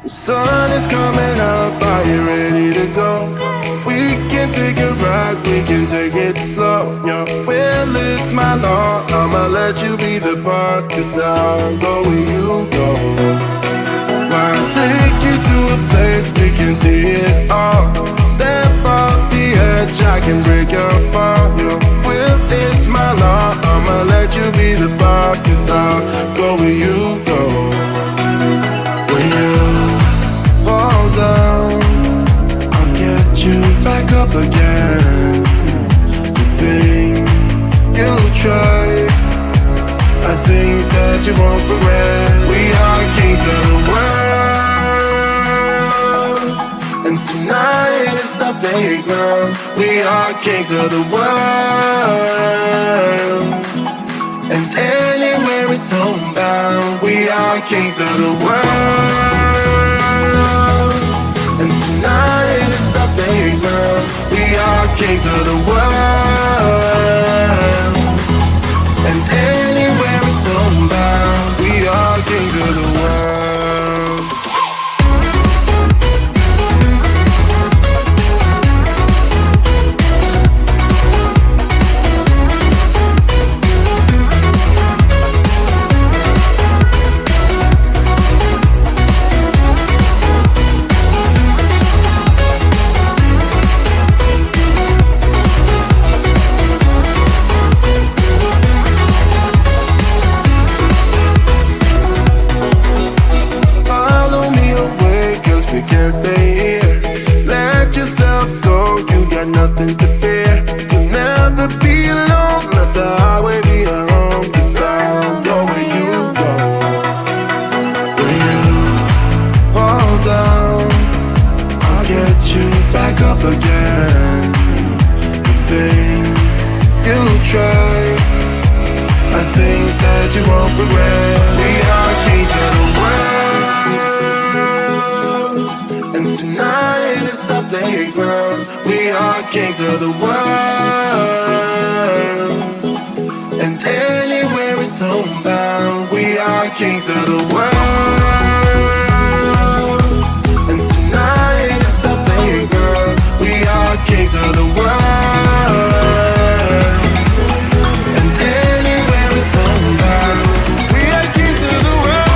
The sun is coming up, are you ready to go? We can take it right, we can take it slow. Your will is my law, I'ma let you be the boss, 'cause I'll go where you go. I'll take you to a place we can see it all. Step off the edge, I can break your fall. Your will is my law, I'ma let you be the boss, 'cause I'll go where you go. When you fall down, I'll get you back up again. The things you try are things that you won't regret. We are kings of the world, and tonight is our playground. We are kings of the world, and anywhere it's homebound. We are kings of the world, and tonight is our playground. We are kings of the world, and anywhere it's homebound. We are kings of the world. Nothing to fear, you'll never be alone. Let the highway be your home, 'cause I'll go where you go. When you fall down, I'll get you back up again. The things you try are things that you won't regret. We are kings of the world, and tonight is our playground. We are kings of the world, and anywhere it's homebound. We are kings of the world, and tonight is our playground. We are kings of the world, and anywhere it's homebound. We are kings of the world.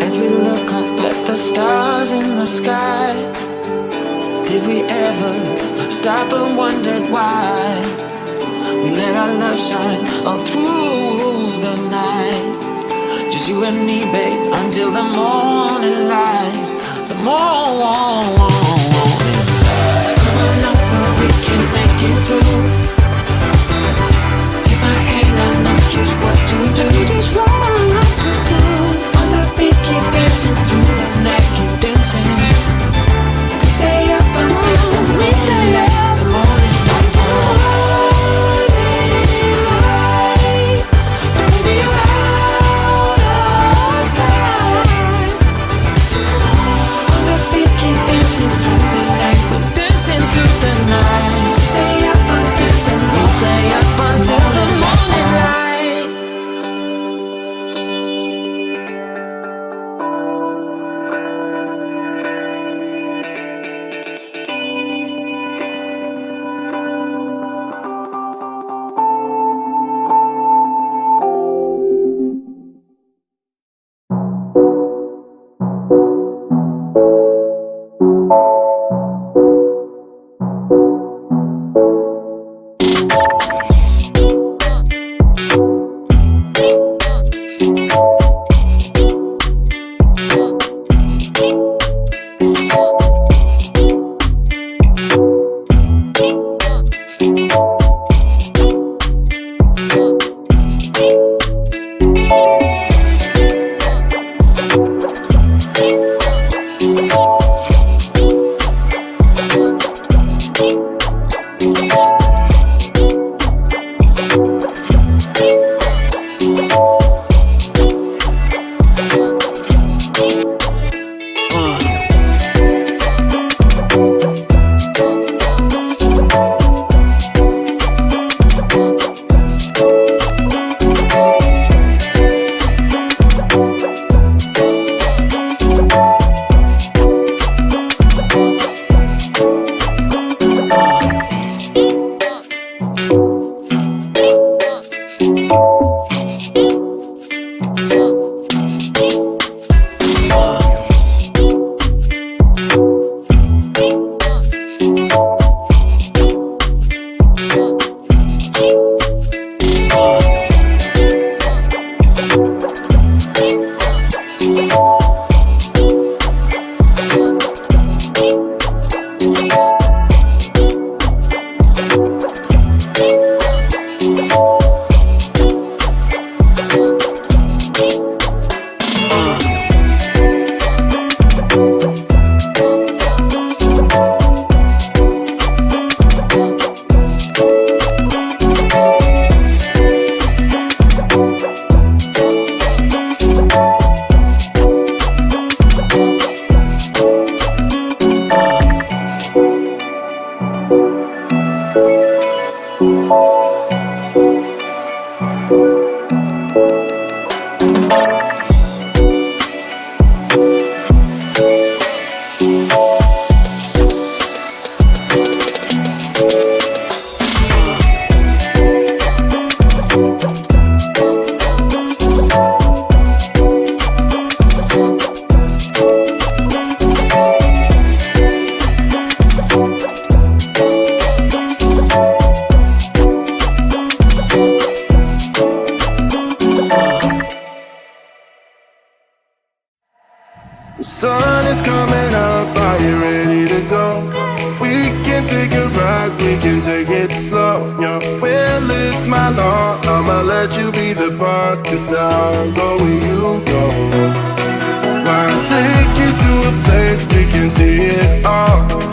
As we look up at the stars in the sky, did we ever stop and wondered why we let our love shine all through the night? Just you and me, babe, until the morning light. The morning light. Come on over, we can make it through. Take my hand, I know just what to do. Just what I like to do. On the beat, keep dancing through the night, keep dancing. Stay up until the morning light. The morning light. Baby, you're out of sight. On the beat, keep dancing through the night. We're dancing through the night. Stay up until the morning. Stay up until the morning light. The sun is coming up, are you ready to go? We can take a ride, we can take it slow. Your will is my law, I'ma let you be the boss, 'cause I'll go where you go. I'll take you to a place we can see it all.